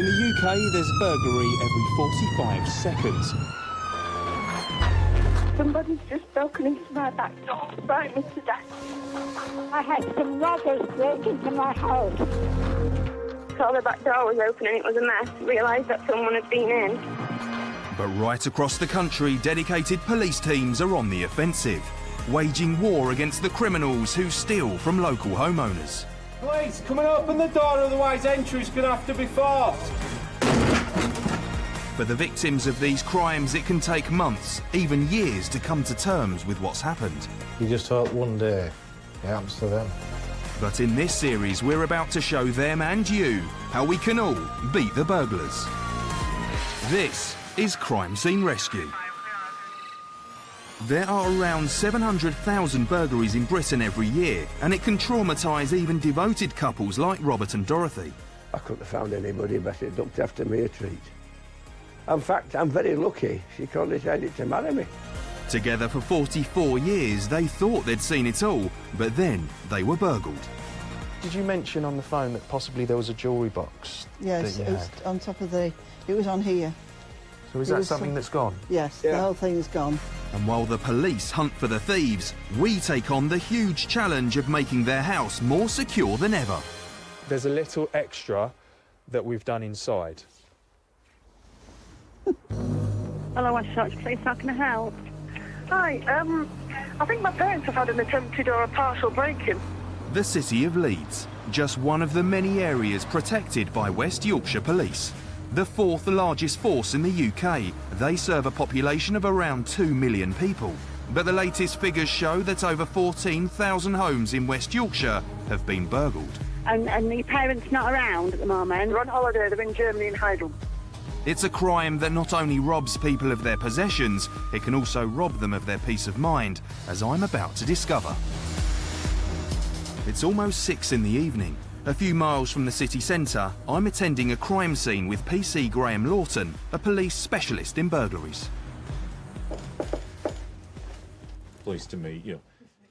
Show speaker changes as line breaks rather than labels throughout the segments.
In the UK, there's burglary every 45 seconds.
Somebody's just broken into my back door, frightened me to death.
I had some robbers break into my house.
Saw the back door was open and it was a mess. Realised that someone had been in.
But right across the country, dedicated police teams are on the offensive, waging war against the criminals who steal from local homeowners.
Please, come and open the door, otherwise entry's going to have to be forced.
For the victims of these crimes, it can take months, even years, to come to terms with what's happened.
You just hope one day it happens to them.
But in this series, we're about to show them and you how we can all beat the burglars. This is Crime Scene Rescue. There are around 700,000 burglaries in Britain every year, and it can traumatise even devoted couples like Robert and Dorothy.
I couldn't have found anybody better looked after me a treat. In fact, I'm very lucky she condescended to marry me.
Together for 44 years, they thought they'd seen it all, but then they were burgled.
Did you mention on the phone that possibly there was a jewellery box?
Yes,
that
it was on top of it was on here.
So is that something that's gone?
Yes,
Yeah.
The whole thing's gone.
And while the police hunt for the thieves, we take on the huge challenge of making their house more secure than ever.
There's a little extra that we've done inside.
Hello, West Church Police, how can I help? Hi, I think my parents have had an attempted or a partial break-in.
The city of Leeds, just one of the many areas protected by West Yorkshire Police. The fourth largest force in the UK, they serve a population of around 2 million people. But the latest figures show that over 14,000 homes in West Yorkshire have been burgled.
And your parents not around at the moment?
They're on holiday, they're in Germany in Heidelberg.
It's a crime that not only robs people of their possessions, it can also rob them of their peace of mind, as I'm about to discover. It's almost 6 in the evening. A few miles from the city centre, I'm attending a crime scene with PC Graham Lawton, a police specialist in burglaries.
Pleased to meet you.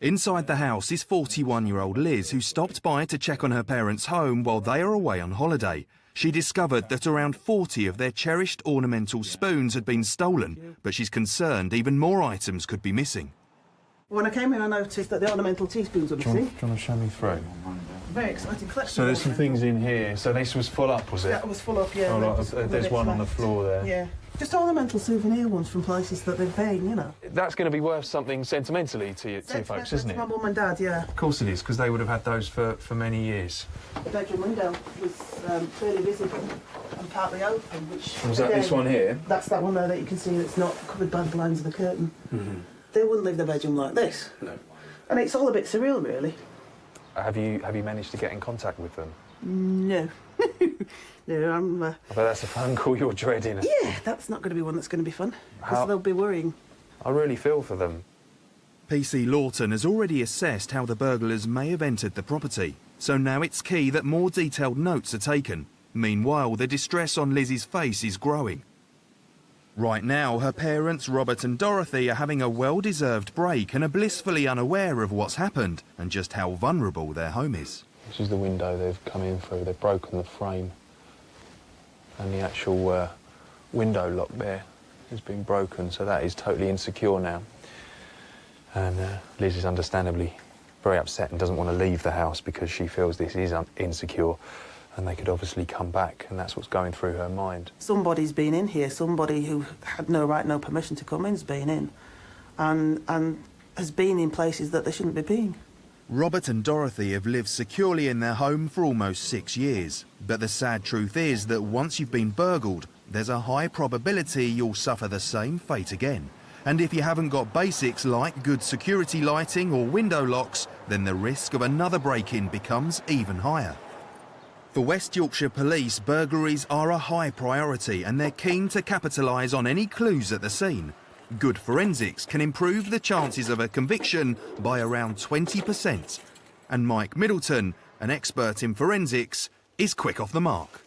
Inside the house is 41-year-old Liz, who stopped by to check on her parents' home while they are away on holiday. She discovered that around 40 of their cherished ornamental spoons had been stolen, but she's concerned even more items could be missing.
When I came in, I noticed that the ornamental teaspoons were
Do you
missing.
want to show me through?
Very exciting collection.
So there's some things in here. So this was full up, was it?
Yeah, it was full up, yeah.
Oh,
There's
right, there's one on the floor there.
Yeah. Just ornamental souvenir ones from places that they're paying, you know.
That's going to be worth something sentimentally to you folks, isn't it?
My mum and dad, yeah.
Of course it is, because they would have had those for many years.
The bedroom window was fairly visible and partly open, which...
Was that this one here?
That's that one there that you can see that's not covered by the blinds of the curtain.
Mm-hmm.
They wouldn't leave their bedroom like this.
No.
And it's all a bit surreal, really.
Have you managed to get in contact with them?
No. No, I'm...
I bet that's a phone call you're dreading.
Yeah, that's not going to be one that's going to be fun. Because they'll be worrying.
I really feel for them.
PC Lawton has already assessed how the burglars may have entered the property, so now it's key that more detailed notes are taken. Meanwhile, the distress on Lizzie's face is growing. Right now, her parents, Robert and Dorothy, are having a well-deserved break and are blissfully unaware of what's happened and just how vulnerable their home is.
This is the window they've come in through. They've broken the frame. And the actual window lock there has been broken, so that is totally insecure now. And Liz is understandably very upset and doesn't want to leave the house because she feels this is insecure and they could obviously come back, and that's what's going through her mind.
Somebody's been in here, somebody who had no right, no permission to come in's been in and has been in places that they shouldn't be being.
Robert and Dorothy have lived securely in their home for almost 6 years. But the sad truth is that once you've been burgled, there's a high probability you'll suffer the same fate again. And if you haven't got basics like good security lighting or window locks, then the risk of another break-in becomes even higher. For West Yorkshire Police, burglaries are a high priority and they're keen to capitalise on any clues at the scene. Good forensics can improve the chances of a conviction by around 20%. And Mike Middleton, an expert in forensics, is quick off the mark.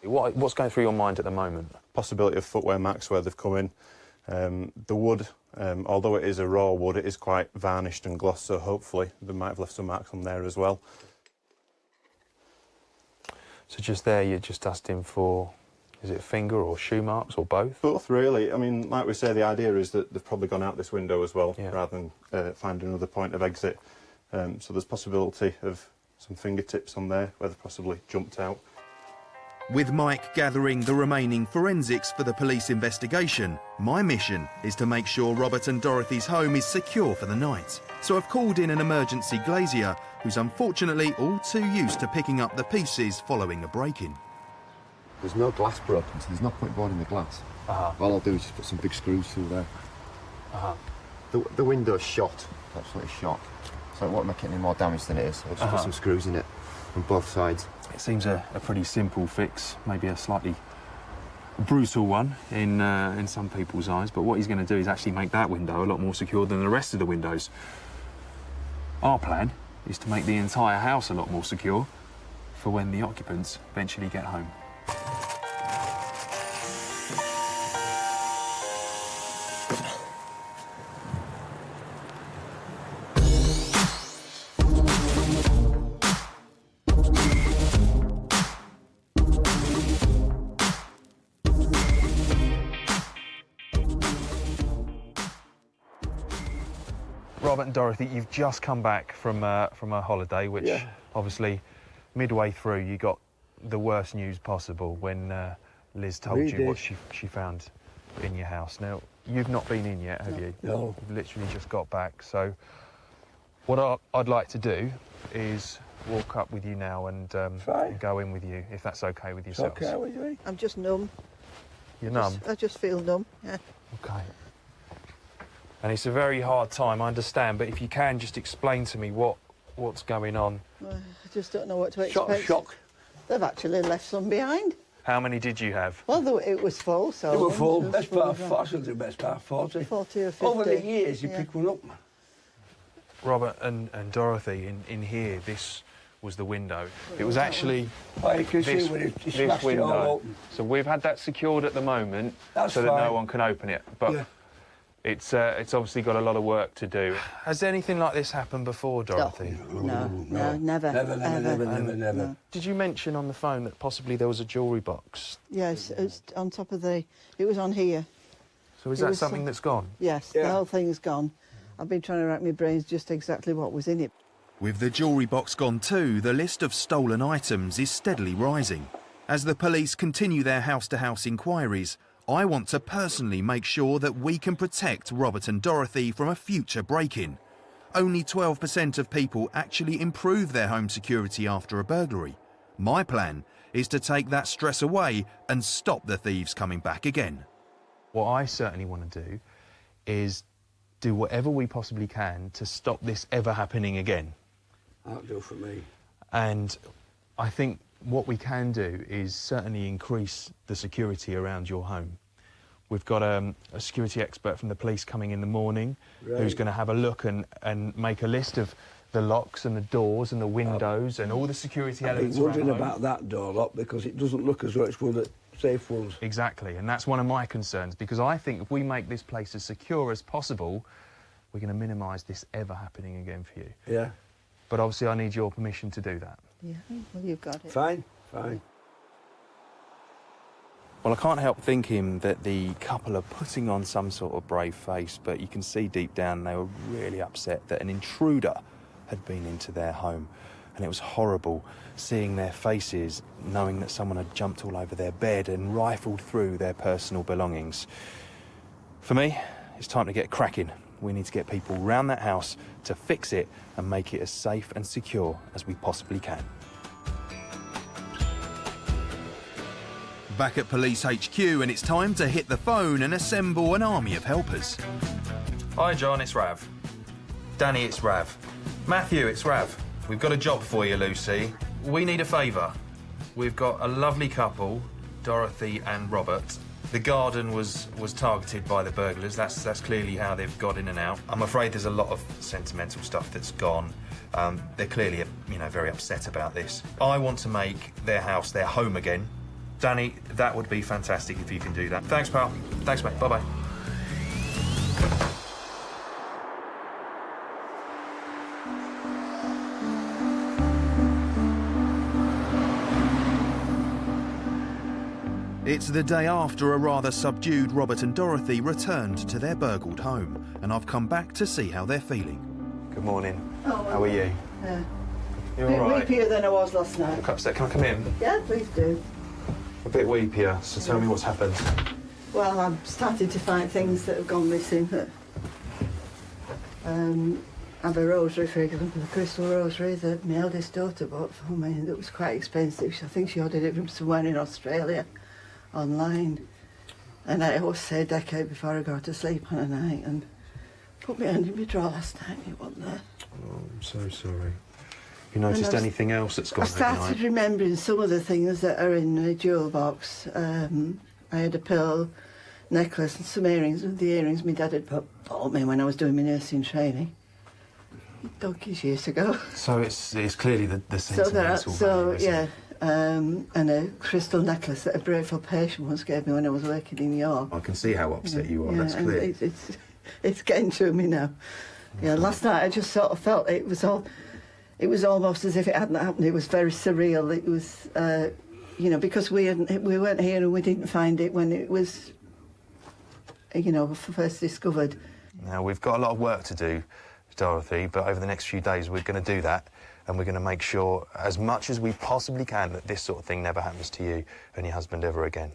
What's going through your mind at the moment?
Possibility of footwear marks where they've come in. The wood, although it is a raw wood, it is quite varnished and glossed, so hopefully they might have left some marks on there as well.
So just there, you're just asking for Is it finger or shoe marks or both?
Both, really. I mean, like we say, the idea is that they've probably gone out this window as well,
Yeah.
rather than finding another point of exit. So there's possibility of some fingertips on there, where they've possibly jumped out.
With Mike gathering the remaining forensics for the police investigation, my mission is to make sure Robert and Dorothy's home is secure for the night. So I've called in an emergency glazier, who's unfortunately all too used to picking up the pieces following a break-in.
There's no glass broken, so there's no point boarding the glass. All I'll do is just put some big screws through there. The window's shot, absolutely shot. So it won't make any more damage than it is. I'll just put some screws in it on both sides.
It seems a pretty simple fix, maybe a slightly brutal one in some people's eyes, but what he's going to do is actually make that window a lot more secure than the rest of the windows. Our plan is to make the entire house a lot more secure for when the occupants eventually get home. Robert and Dorothy, you've just come back from a holiday, which obviously midway through you got the worst news possible when Liz told you what she found in your house. Now, you've not been in yet, have you?
No.
You've literally just got back. So what I'd like to do is walk up with you now and go in with you, if that's OK with yourselves.
Okay with me?
I'm just numb.
You're numb?
I just feel numb, yeah.
OK. And it's a very hard time, I understand, but if you can just explain to me what's going on.
I just don't know what to expect.
Shock.
They've actually left some behind.
How many did you have?
Well, it was full, so...
They were full.
Best
Best part 40, best part 40.
40 or 50.
Over the years, you pick one up.
Robert and Dorothy, in here, this was the window. It was actually
You can see when it
this
smashed it all
window.
open.
So we've had that secured at the moment
That's
so that no
fine.
one can open it. But it's obviously got a lot of work to do. Has anything like this happened before, Dorothy?
No, never.
Never.
Did you mention on the phone that possibly there was a jewellery box?
Yes, it's on top of the... It was on here.
So is that something that's gone?
Yes, the whole thing's gone. I've been trying to rack my brains just exactly what was in it.
With the jewellery box gone too, the list of stolen items is steadily rising. As the police continue their house-to-house inquiries, I want to personally make sure that we can protect Robert and Dorothy from a future break-in. Only 12% of people actually improve their home security after a burglary. My plan is to take that stress away and stop the thieves coming back again.
What I certainly want to do is do whatever we possibly can to stop this ever happening again.
That'll do for me.
And I think what we can do is certainly increase the security around your home. We've got a security expert from the police coming in the morning who's going to have a look and make a list of the locks and the doors and the windows and all the security elements
I'm
around
wondering
home.
about that door lock because it doesn't look as though it's one of the safe ones.
Exactly, and that's one of my concerns because I think if we make this place as secure as possible, we're going to minimise this ever happening again for you.
Yeah.
But obviously I need your permission to do that.
Yeah, well, you've got it.
Fine.
Well, I can't help thinking that the couple are putting on some sort of brave face, but you can see deep down they were really upset that an intruder had been into their home. And it was horrible seeing their faces, knowing that someone had jumped all over their bed and rifled through their personal belongings. For me, it's time to get cracking. We need to get people round that house to fix it and make it as safe and secure as we possibly can.
Back at Police HQ, and it's time to hit the phone and assemble an army of helpers.
Hi, John, it's Rav. Danny, it's Rav. Matthew, it's Rav. We've got a job for you, Lucy. We need a favour. We've got a lovely couple, Dorothy and Robert. The garden was targeted by the burglars. That's clearly how they've got in and out. I'm afraid there's a lot of sentimental stuff that's gone. They're clearly, very upset about this. I want to make their house their home again. Danny, that would be fantastic if you can do that. Thanks, pal. Thanks, mate. Bye-bye.
It's the day after a rather subdued Robert and Dorothy returned to their burgled home, and I've come back to see how they're feeling.
Good morning.
Oh,
How are you?
Yeah.
You
A bit
all right?
weepier than I was last night.
Look upset. Can I come in?
Yeah, please do.
A bit weepier, so tell me what's happened.
Well, I'm starting to find things that have gone missing. I have a rosary, for example, the crystal rosary that my eldest daughter bought for me, and it was quite expensive. I think she ordered it from somewhere in Australia, online. And I always say a decade before I go to sleep on a night, and put my hand in my drawer last night, it wasn't there.
Oh, I'm so sorry. You noticed anything else that's gone
I started remembering some of the things that are in the jewel box. I had a pearl necklace and some earrings, and the earrings my dad had bought me when I was doing my nursing training. Donkeys years ago.
So it's clearly the sentimental value, isn't it?
And a crystal necklace that a grateful patient once gave me when I was working in York.
I can see how upset you are,
Yeah,
that's
and
clear.
it's getting to me now. Yeah, last night I just sort of felt it was almost as if it hadn't happened. It was very surreal. It was, you know, because we weren't here and we didn't find it when it was, you know, first discovered.
Now, we've got a lot of work to do, Dorothy, but over the next few days we're going to do that, and we're going to make sure, as much as we possibly can, that this sort of thing never happens to you and your husband ever again.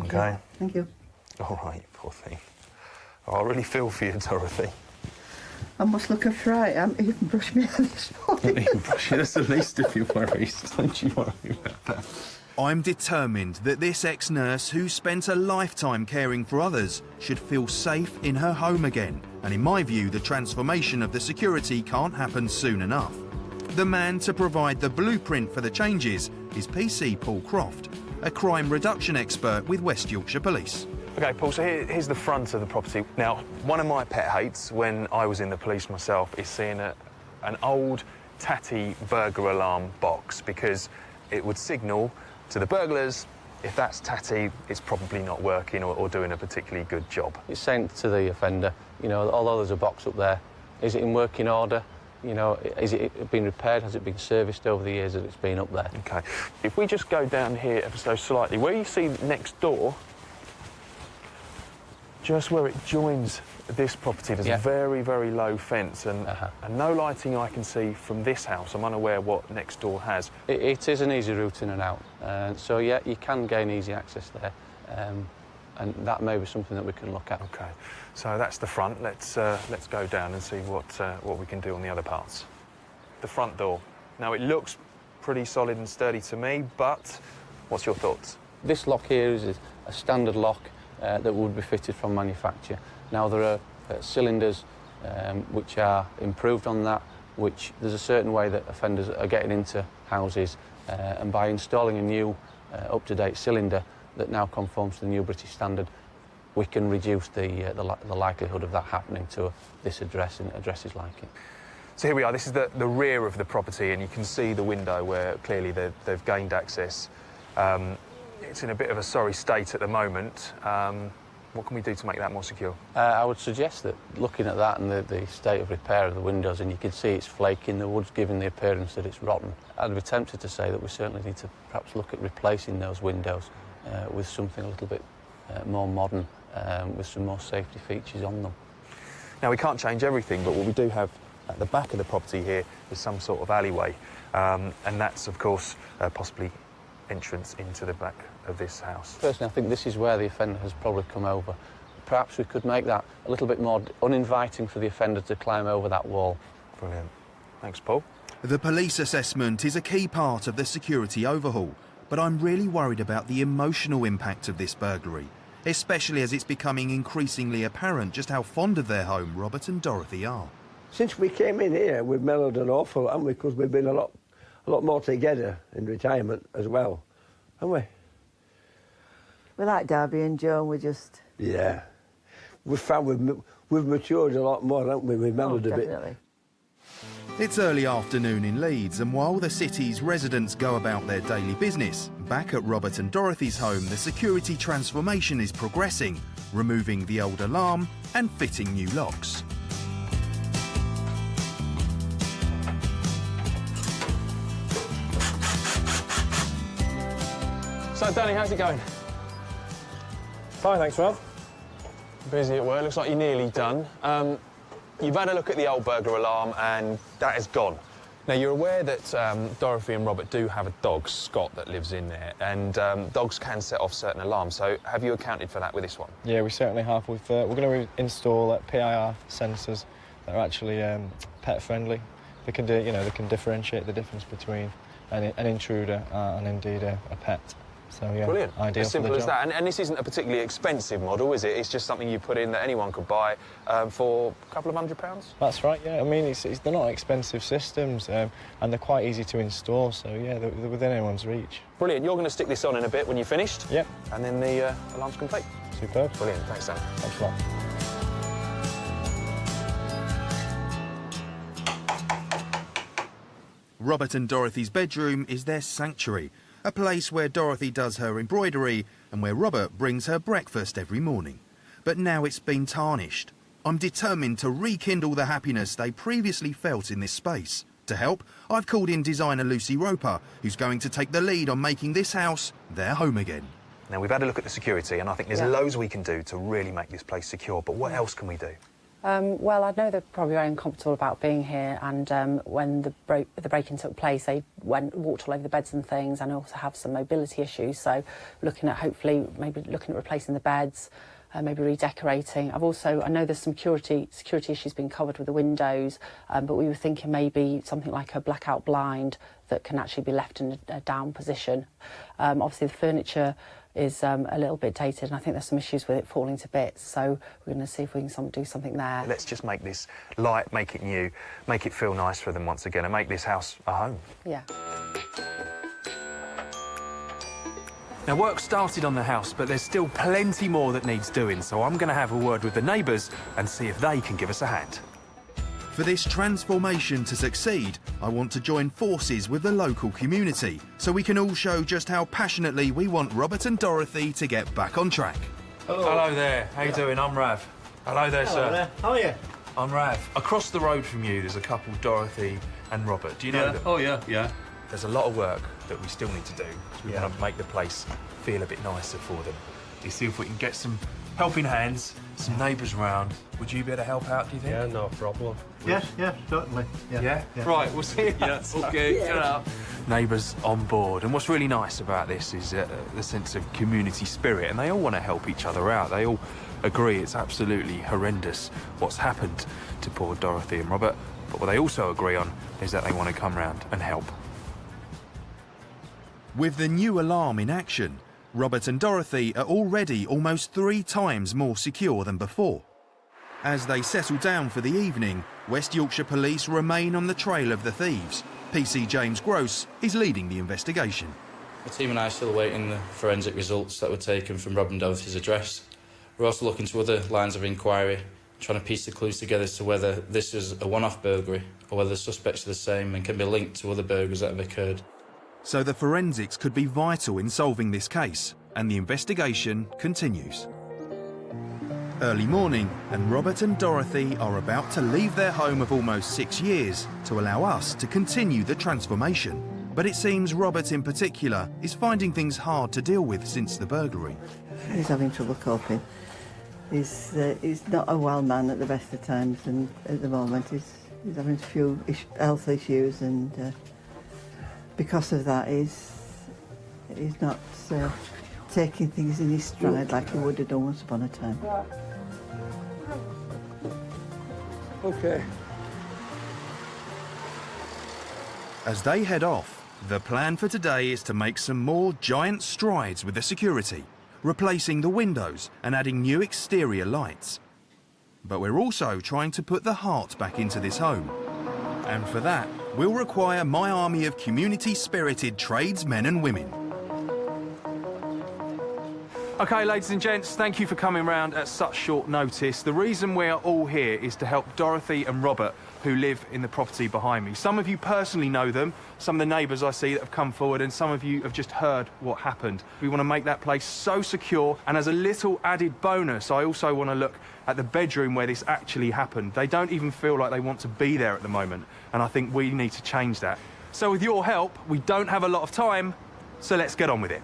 Okay?
Thank you.
All right, poor thing. Oh, I really feel for you, Dorothy.
I must look a fright. I haven't even brushed my hair this morning.
That's the least of your worries. Don't you worry about that.
I'm determined that this ex-nurse who spent a lifetime caring for others should feel safe in her home again. And in my view, the transformation of the security can't happen soon enough. The man to provide the blueprint for the changes is PC Paul Croft, a crime reduction expert with West Yorkshire Police.
OK, Paul, so here's the front of the property. Now, one of my pet hates when I was in the police myself is seeing an old, tatty burglar alarm box, because it would signal to the burglars, if that's tatty, it's probably not working or doing a particularly good job.
It's sent to the offender, you know, although there's a box up there, is it in working order? You know, is it been repaired? Has it been serviced over the years that it's been up there?
OK. If we just go down here ever so slightly, where you see next door, just where it joins this property, there's a very, very low fence and no lighting I can see from this house. I'm unaware what next door has.
It is an easy route in and out. So, yeah, you can gain easy access there. And that may be something that we can look at.
OK. So that's the front. Let's go down and see what we can do on the other parts. The front door. Now, it looks pretty solid and sturdy to me, but what's your thoughts?
This lock here is a standard lock that would be fitted from manufacture. Now, there are cylinders which are improved on that, which there's a certain way that offenders are getting into houses, and by installing a new up-to-date cylinder that now conforms to the new British standard, we can reduce the likelihood of that happening to this address and addresses like it.
So here we are. This is the rear of the property, and you can see the window where clearly they've gained access. It's in a bit of a sorry state at the moment. What can we do to make that more secure?
I would suggest that looking at that and the state of repair of the windows, and you can see it's flaking, the wood's giving the appearance that it's rotten, I'd be tempted to say that we certainly need to perhaps look at replacing those windows with something a little bit more modern, with some more safety features on them.
Now, we can't change everything, but what we do have at the back of the property here is some sort of alleyway, and that's, of course, possibly entrance into the back of this house.
Personally, I think this is where the offender has probably come over. Perhaps we could make that a little bit more uninviting for the offender to climb over that wall.
Brilliant. Thanks, Paul.
The police assessment is a key part of the security overhaul, but I'm really worried about the emotional impact of this burglary, especially as it's becoming increasingly apparent just how fond of their home Robert and Dorothy are.
Since we came in here, we've mellowed an awful lot, haven't we? Because we've been a lot more together in retirement as well, haven't we?
We like Darby and Joan, we just...
Yeah. We've found we've matured a lot more, haven't we? We've mellowed a bit.
Definitely.
It's early afternoon in Leeds, and while the city's residents go about their daily business, back at Robert and Dorothy's home, the security transformation is progressing, removing the old alarm and fitting new locks.
So, Danny, how's it going?
Fine, thanks, Rav.
Busy at work. Looks like you're nearly done. You've had a look at the old burglar alarm, and that is gone. Now, you're aware that Dorothy and Robert do have a dog, Scott, that lives in there, and dogs can set off certain alarms. So have you accounted for that with this one?
Yeah, we certainly have. We're going to install PIR sensors that are actually pet-friendly. They can they can differentiate the difference between an intruder and indeed a pet. So yeah,
brilliant.
Ideal
as simple
for the
as
job.
that. And this isn't a particularly expensive model, is it? It's just something you put in that anyone could buy for a couple of £100.
That's right. Yeah, I mean they're not expensive systems and they're quite easy to install. So yeah, they're within anyone's reach.
Brilliant. You're going to stick this on in a bit when you're finished.
Yep.
And then the alarm's complete.
Superb.
Brilliant. Thanks, Sam.
Thanks a lot.
Robert and Dorothy's bedroom is their sanctuary, a place where Dorothy does her embroidery and where Robert brings her breakfast every morning. But now it's been tarnished. I'm determined to rekindle the happiness they previously felt in this space. To help, I've called in designer Lucy Roper, who's going to take the lead on making this house their home again.
Now, we've had a look at the security, and I think there's loads we can do to really make this place secure, but what else can we do?
Well, I know they're probably very uncomfortable about being here, and when the break-in took place, they walked all over the beds and things, and also have some mobility issues. So, looking at maybe looking at replacing the beds, maybe redecorating. I know there's some security issues being covered with the windows, but we were thinking maybe something like a blackout blind that can actually be left in a down position. Obviously, the furniture is a little bit dated, and I think there's some issues with it falling to bits, so we're going to see if we can do something there.
Let's just make this light, make it new, make it feel nice for them once again, and make this house a home.
Yeah.
Now, work started on the house, but there's still plenty more that needs doing, so I'm going to have a word with the neighbours and see if they can give us a hand.
For this transformation to succeed, I want to join forces with the local community so we can all show just how passionately we want Robert and Dorothy to get back on track.
Hello there. How you doing? I'm Rav. Hello there, sir.
There. How are you?
I'm Rav. Across the road from you, there's a couple, Dorothy and Robert. Do you know them?
Oh, yeah, yeah.
There's a lot of work that we still need to do. We want to make the place feel a bit nicer for them. You see if we can get some helping hands, some neighbours round. Would you be able to help out, do you think?
Yeah, no problem.
Yes, certainly.
Yeah? Right, we'll see you.
Yeah,
OK, get up. Neighbours on board. And what's really nice about this is the sense of community spirit, and they all want to help each other out. They all agree it's absolutely horrendous what's happened to poor Dorothy and Robert, but what they also agree on is that they want to come round and help.
With the new alarm in action, Robert and Dorothy are already almost 3 times more secure than before. As they settle down for the evening, West Yorkshire Police remain on the trail of the thieves. PC James Gross is leading the investigation.
The team and I are still awaiting the forensic results that were taken from Rob and Dorothy's address. We're also looking to other lines of inquiry, trying to piece the clues together as to whether this is a one-off burglary or whether the suspects are the same and can be linked to other burglaries that have occurred.
So the forensics could be vital in solving this case, and the investigation continues. Early morning, and Robert and Dorothy are about to leave their home of almost 6 years to allow us to continue the transformation. But it seems Robert in particular is finding things hard to deal with since the burglary.
He's having trouble coping. He's not a well man at the best of times, and at the moment he's having a few health issues, and because of that he's not taking things in his stride like he would have done once upon a time.
OK.
As they head off, the plan for today is to make some more giant strides with the security, replacing the windows and adding new exterior lights. But we're also trying to put the heart back into this home. And for that, we'll require my army of community-spirited tradesmen and women.
OK, ladies and gents, thank you for coming round at such short notice. The reason we are all here is to help Dorothy and Robert, who live in the property behind me. Some of you personally know them, some of the neighbours I see that have come forward, and some of you have just heard what happened. We want to make that place so secure, and as a little added bonus, I also want to look at the bedroom where this actually happened. They don't even feel like they want to be there at the moment, and I think we need to change that. So with your help, we don't have a lot of time, so let's get on with it.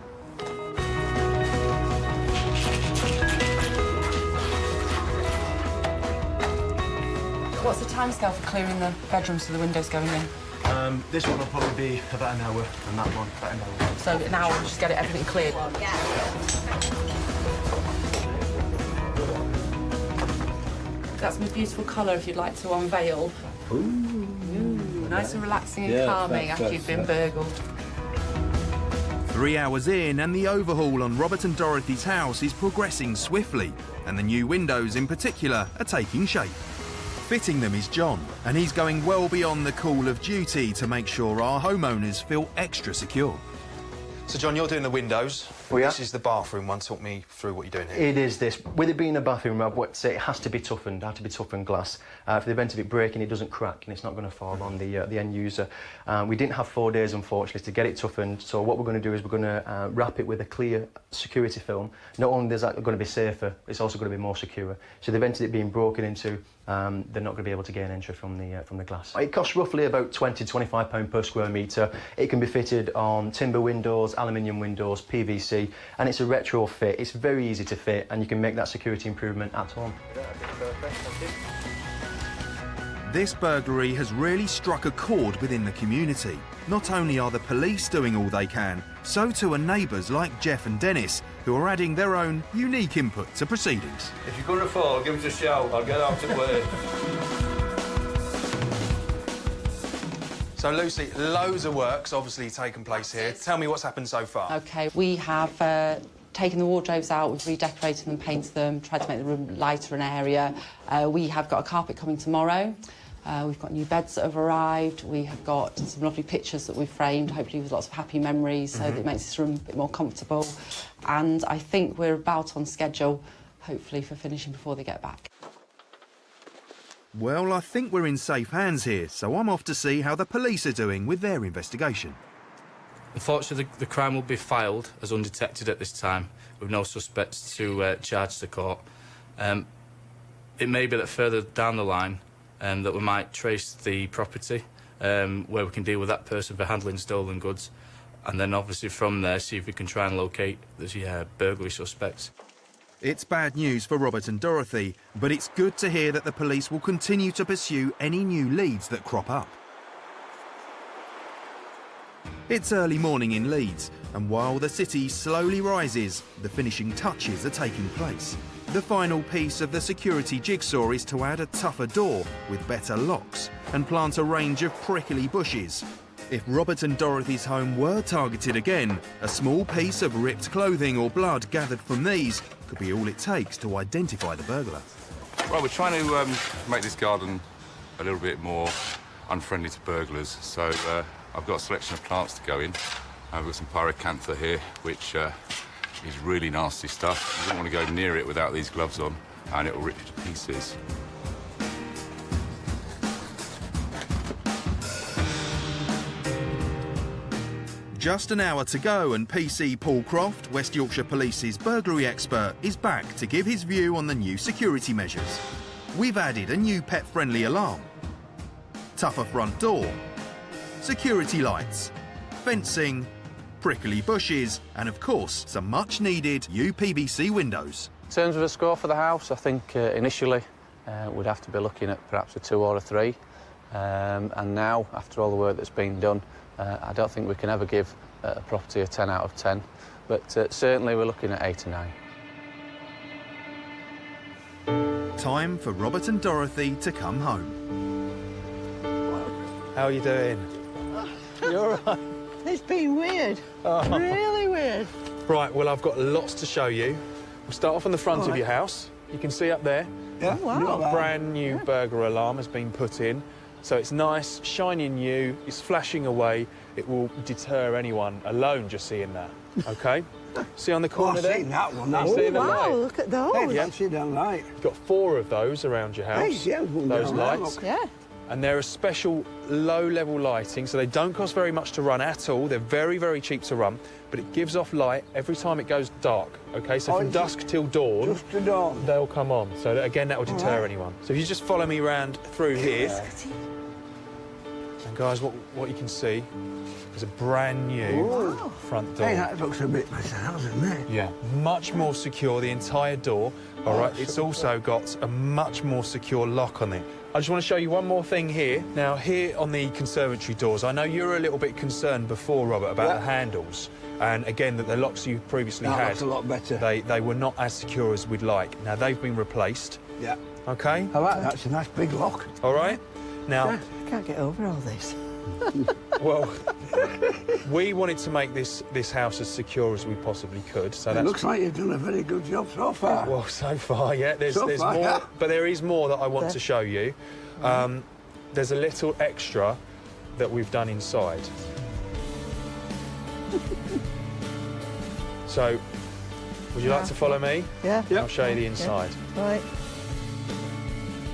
What's the timescale for clearing the bedrooms so the windows going in?
This one will probably be about an hour, and that one about an hour.
So an hour, just get everything cleared? That's my beautiful colour if you'd like to unveil. Ooh. Nice and relaxing and calming after you've been burgled.
3 hours in and the overhaul on Robert and Dorothy's house is progressing swiftly, and the new windows in particular are taking shape. Fitting them is John, and he's going well beyond the call of duty to make sure our homeowners feel extra secure.
So, John, you're doing the windows.
We are.
This is the bathroom one. Talk me through what you're doing here.
It is this. With it being a bathroom, I would say it has to be toughened. It has to be toughened glass. For the event of it breaking, it doesn't crack and it's not going to fall on the end user. We didn't have 4 days, unfortunately, to get it toughened. So what we're going to do is we're going to wrap it with a clear security film. Not only is that going to be safer, it's also going to be more secure. So the event of it being broken into, they're not going to be able to gain entry from the glass. It costs roughly about £20–25 per square metre. It can be fitted on timber windows, aluminium windows, PVC, and it's a retrofit. It's very easy to fit, and you can make that security improvement at home.
This burglary has really struck a chord within the community. Not only are the police doing all they can, so too are neighbours like Jeff and Dennis, who are adding their own unique input to proceedings.
If you're going to fall, give us a shout. I'll get out of the way.
So, Lucy, loads of work's obviously taken place here. Tell me what's happened so far.
OK, we have taken the wardrobes out, we've redecorated them, painted them, tried to make the room lighter an area. We have got a carpet coming tomorrow. We've got new beds that have arrived. We have got some lovely pictures that we've framed, hopefully with lots of happy memories, so that it makes this room a bit more comfortable. And I think we're about on schedule, hopefully, for finishing before they get back.
Well, I think we're in safe hands here, so I'm off to see how the police are doing with their investigation.
Unfortunately, the crime will be filed as undetected at this time, with no suspects to charge to court. It may be that further down the line that we might trace the property, where we can deal with that person for handling stolen goods, and then obviously from there see if we can try and locate the burglary suspects.
It's bad news for Robert and Dorothy, but it's good to hear that the police will continue to pursue any new leads that crop up. It's early morning in Leeds, and while the city slowly rises, the finishing touches are taking place. The final piece of the security jigsaw is to add a tougher door with better locks and plant a range of prickly bushes. If Robert and Dorothy's home were targeted again, a small piece of ripped clothing or blood gathered from these could be all it takes to identify the burglar.
Well, we're trying to make this garden a little bit more unfriendly to burglars, so I've got a selection of plants to go in. I've got some pyracantha here, which is really nasty stuff. You don't want to go near it without these gloves on, and it'll rip you to pieces.
Just an hour to go and PC Paul Croft, West Yorkshire Police's burglary expert, is back to give his view on the new security measures. We've added a new pet-friendly alarm, tougher front door, security lights, fencing, prickly bushes, and of course, some much-needed UPVC windows.
In terms of a score for the house, I think initially we'd have to be looking at perhaps a 2 or a 3. And now, after all the work that's been done, I don't think we can ever give a property a 10 out of 10, but certainly we're looking at 8 or 9.
Time for Robert and Dorothy to come home.
How are you doing?
You're all right. It's been weird.
Oh.
Really weird.
Right, well, I've got lots to show you. We'll start off on the front of your house. You can see up there,
Yeah. Oh, wow.
a brand new burglar alarm has been put in. So it's nice, shiny new, it's flashing away. It will deter anyone alone just seeing that, OK? See on the corner there?
I've seen that one.
You've seen the light?
Look at those.
Hey, I've seen that light.
You've got 4 of those around your house,
Hey, yeah, one
those
down there,
lights.
look.
Yeah.
And they're a special low-level lighting, so they don't cost very much to run at all. They're very, very cheap to run, but it gives off light every time it goes dark, OK? So from dusk till dawn,
Just to dawn.
they'll come on. So that, again, that will deter anyone. So if you just follow me round through here, and guys, what you can see is a brand new front door.
Hey, that looks a bit better, doesn't it?
Yeah, much more secure, the entire door. All right, it's also got a much more secure lock on it. I just want to show you one more thing here. Now, here on the conservatory doors, I know you were a little bit concerned before, Robert, about the handles. And again, that the locks you previously had...
That's a lot better.
They were not as secure as we'd like. Now, they've been replaced.
Yeah.
OK?
I like that. It's a nice big lock.
All right. Now...
I can't get over all this.
Well, we wanted to make this house as secure as we possibly could. So
It looks like you've done a very good job so far.
Well, so far, yeah. There's
far,
more,
yeah.
but there is more that I want to show you. There's a little extra that we've done inside. So, would you like to follow me?
Yeah.
I'll show you the inside.
Yeah. Right.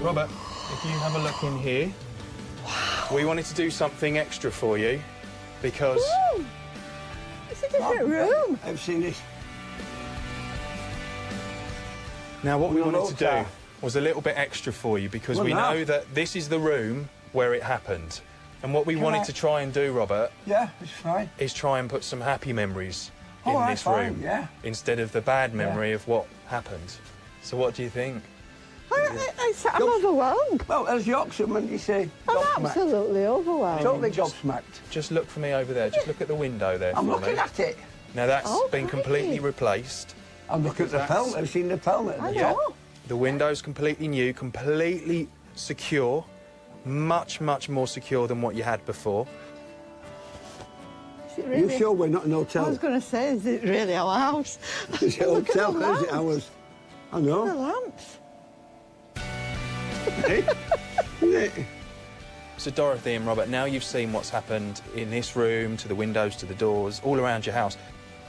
Robert, if you have a look in here, we wanted to do something extra for you because...
Woo! It's a different room.
I've seen this.
Now, what we
We'll
wanted to
roll
do was a little bit extra for you because
Well,
we
now.
know that this is the room where it happened. And what we
Can
wanted
I-
to try and do, Robert,
Yeah, it's fine.
is try and put some happy memories
Oh,
in
that's
this
fine,
room
yeah.
instead of the bad memory of what happened. So what do you think?
I'm overwhelmed.
Well, as Yorkshireman, you say,
I'm
gobsmacked.
absolutely overwhelmed.
Totally gobsmacked.
Just look for me over there. Just look at the window there
I'm
for
looking
me.
at it.
Now that's
Oh,
been completely
great.
replaced.
I'm looking at the
That's-
pelmet. I've seen the pelmet.
I
Yeah.
know.
The window's completely new, completely secure, much, much more secure than what you had before.
Is it
You
really?
sure we're not an
I
hotel?
was going to say, is it really our house?
Is it a
Look at
hotel?
the
Is it
lamps.
ours? I
The
know.
lamps.
Eh? Isn't it?
So Dorothy and Robert, now you've seen what's happened in this room, to the windows, to the doors, all around your house.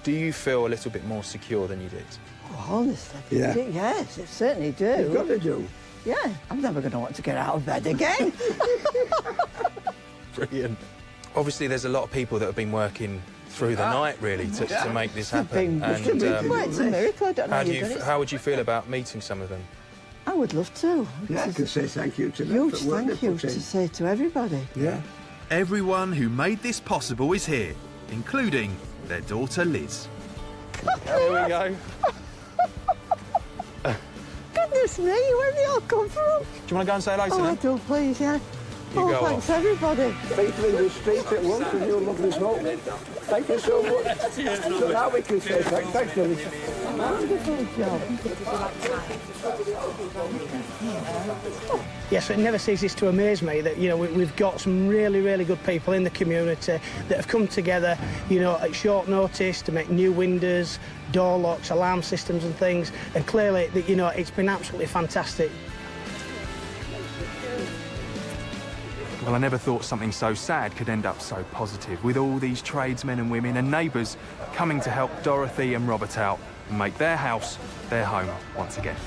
Do you feel a little bit more secure than you did?
Oh, honestly.
Yeah.
Yes, it certainly do.
You've got to do.
Yeah, I'm never going to want to get out of bed again.
Brilliant. Obviously, there's a lot of people that have been working through the night, really, to make this happen.
Well, it's a miracle. I don't know
how,
how
do
you
you,
done it.
how would you feel about meeting some of them?
I would love to.
Yeah, I could say thank you to them.
Huge
for what they
thank you
put in.
to say to everybody.
Yeah.
Everyone who made this possible is here, including their daughter Liz.
There we go.
Goodness me, where have they all come from?
Do you want to go and say hello to
Oh, I
them?
do, please, yeah.
You go
thanks,
off.
everybody.
People in the street at once and you're lovely folk. Thank you so much. So now we can say thanks. Thanks, Billy.
Wonderful job.
Yes, it never ceases to amaze me that, you know, we've got some really, really good people in the community that have come together, you know, at short notice to make new windows, door locks, alarm systems and things. And clearly, you know, it's been absolutely fantastic.
Well, I never thought something so sad could end up so positive, with all these tradesmen and women and neighbours coming to help Dorothy and Robert out and make their house their home once again.